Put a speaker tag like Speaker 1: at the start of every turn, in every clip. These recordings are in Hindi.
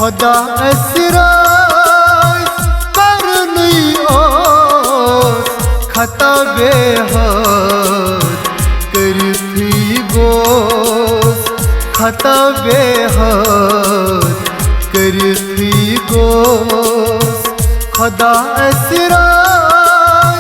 Speaker 1: खुदा असराय करनी ओस खता बेहद करती गोस खता बेहद करती गोस खुदा असराय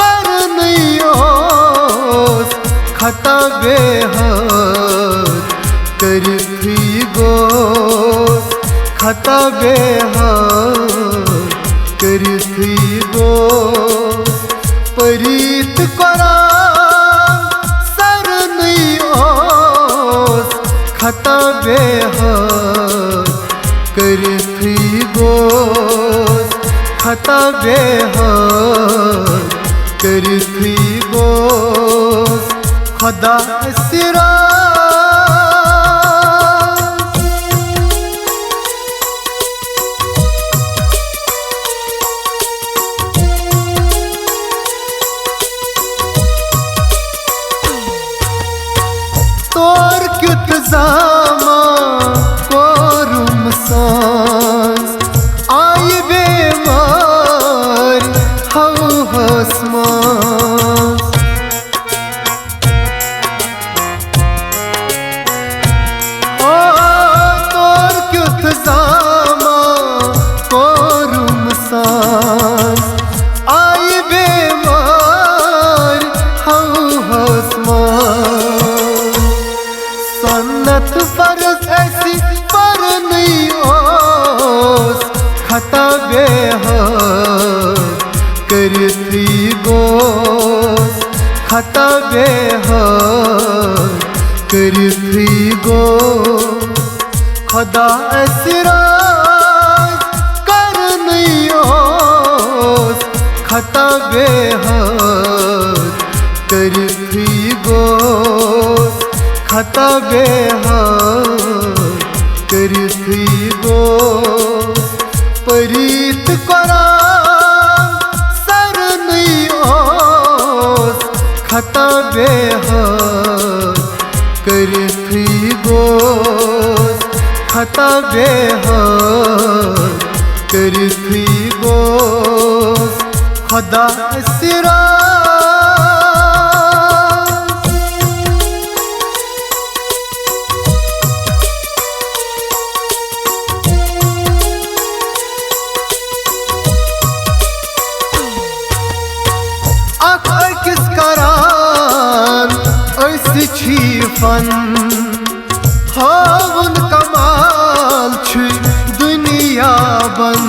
Speaker 1: करनी ओस खता बेहद करती गोस खता बेहद करती गोस परीत कुरान सर नहीं ओस खता बेहद करती गोस खता बेहद करती गोस खुदा असराय तोर क्युत जामा कोरुम सांस आई बेमार हव हसमास ओ तोर क्युत जामा कोरुम सांस आई बेमार हव हसमास सन्नत फर्ज ऐसी पर नहीं ओस खता बेहद करती गोस खता बेहद करती गोस खुदा असराय करनी ओस खता बेहद करती गोस खता बेहद करती गोस परीत कुरान सर नहीं ओस खता बेहद करती गोस खता बेहद करती गोस खुदा असराय किस करान ऐसी फन हावन कमाल छी दुनिया बन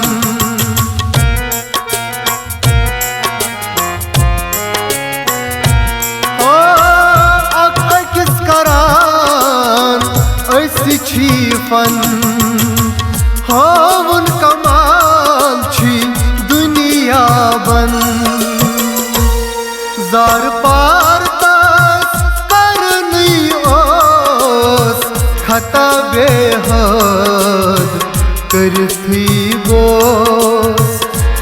Speaker 1: किस करान ऐसी फन हावन कमाल छी दुनिया बन जार पार तस करनी ओस खता बेहद करती गोस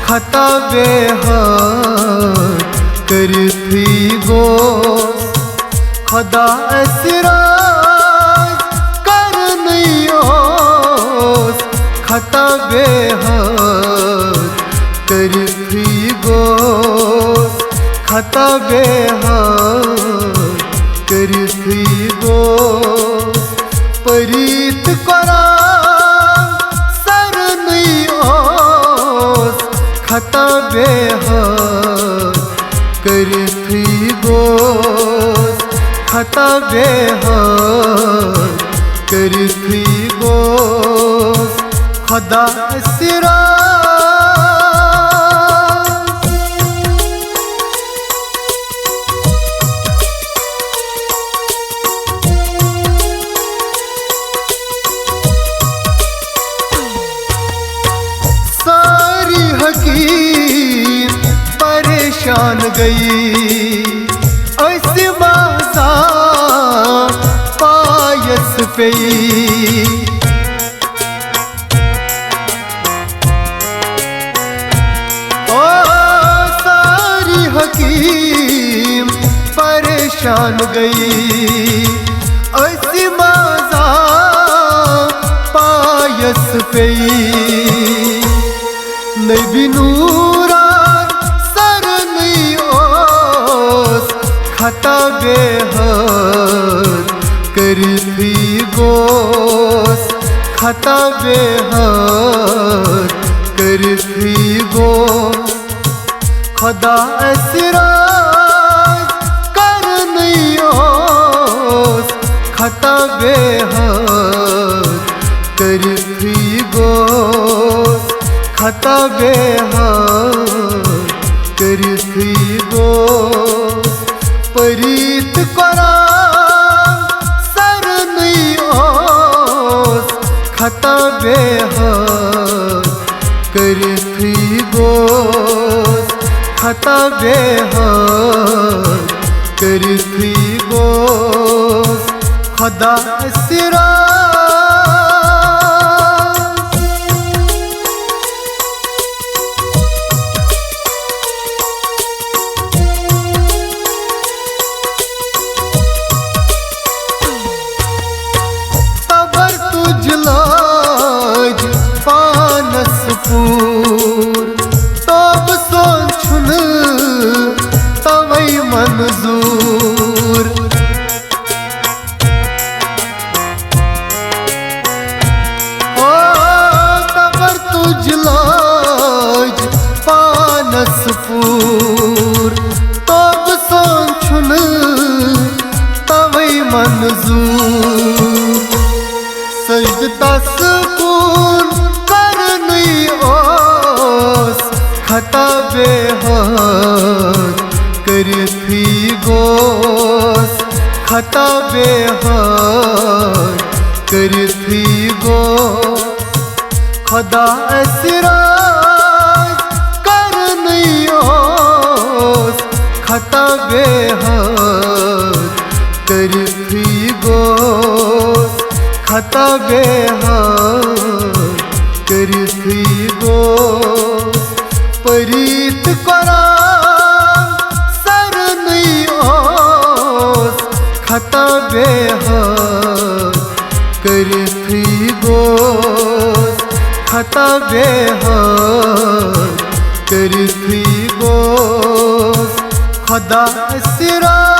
Speaker 1: खता बेहद करती गोस खुदा असराय करनी ओस खता बेहद करती गोस खता बेहद करती गोस परीत कुरान सर नहीं ओस खता बेहद करती गोस खता बेहद करती गोस खुदा असराय हकीम परेशान गई ऐसे माजा पायस पे ओ सारी हकीम परेशान गई ऐसी माजा पायस पेई नबी नूरान सरनी ओस खता बेहद करती गोस खता बेहद करती गोस खुदा असराज करनी ओस खता बेहद करती गोस खता बेहद करती गोस परीत कुरान सरनी ओस खता बेहद करती गोस खता बेहद करती गोस खुदा असराज लाज पानस पूर तब सोन छुन तवई मंजूर ओ तबर तुझ लाज पानस पूर तब सोन छुन तवई मंजूर सजदा सुकून करनी ओस खता बेहद करती गोस खता बेहद करती गोस खुदा असराज करनी ओस खता बेहद करती गोस खता बेहद करती गोस परीत कुरान सरनी ओस खता बेहद करती गोस खता बेहद करती गोस खुदा असराज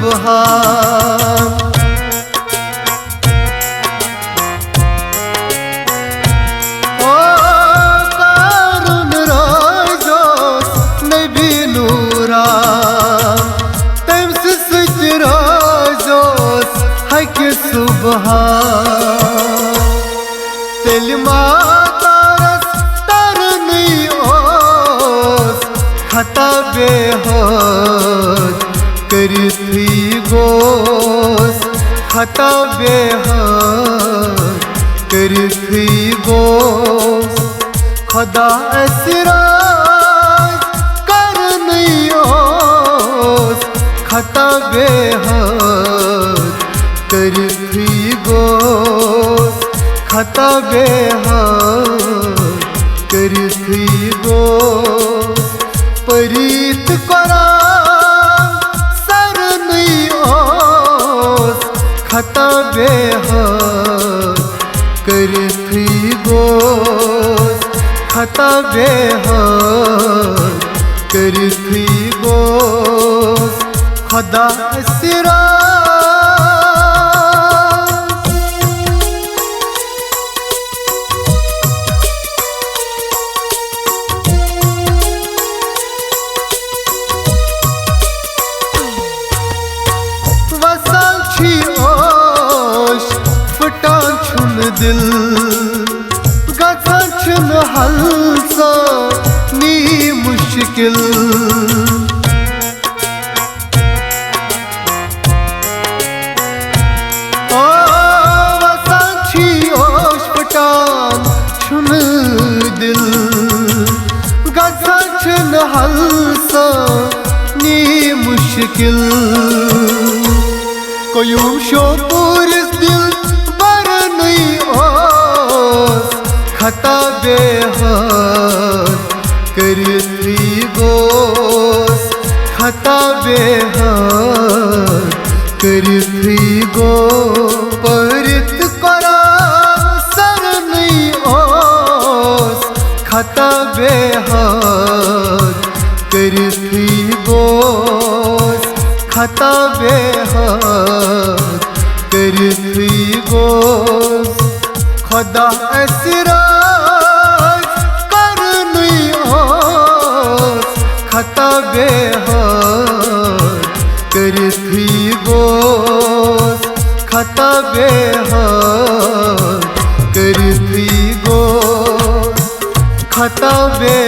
Speaker 1: सुबहान ओ कारुन राजोस नबी नूरान तम्स सुच राजोस हक सुबहान तेल मातारस तरनी ओस खता बेहद करती गोस खता बेहद करती गोस खुदा असराज करनी ओस खता बेहद करती गोस खता बेहद करती गोस परीत कुरान सरनी ओस खता बेहद करती गोस खता बेहद करती गोस खुदा असराज दिल गछन छन हलसा नी मुश्किल ओ वसाछी ओश फटान छुन दिल गछन छन हल्सा नी मुश्किल कोयूं शो पूरिस दिल बर नहीं ओस खता बेहार करती गोस खता बेहार करती गो परित करा सर नहीं ओस खता बेहार करती गोस खता बेहार करती गोस खुदा असराज कर नहीं ओस खता बेहार करती गोस खता बेहार करती गोस खता बे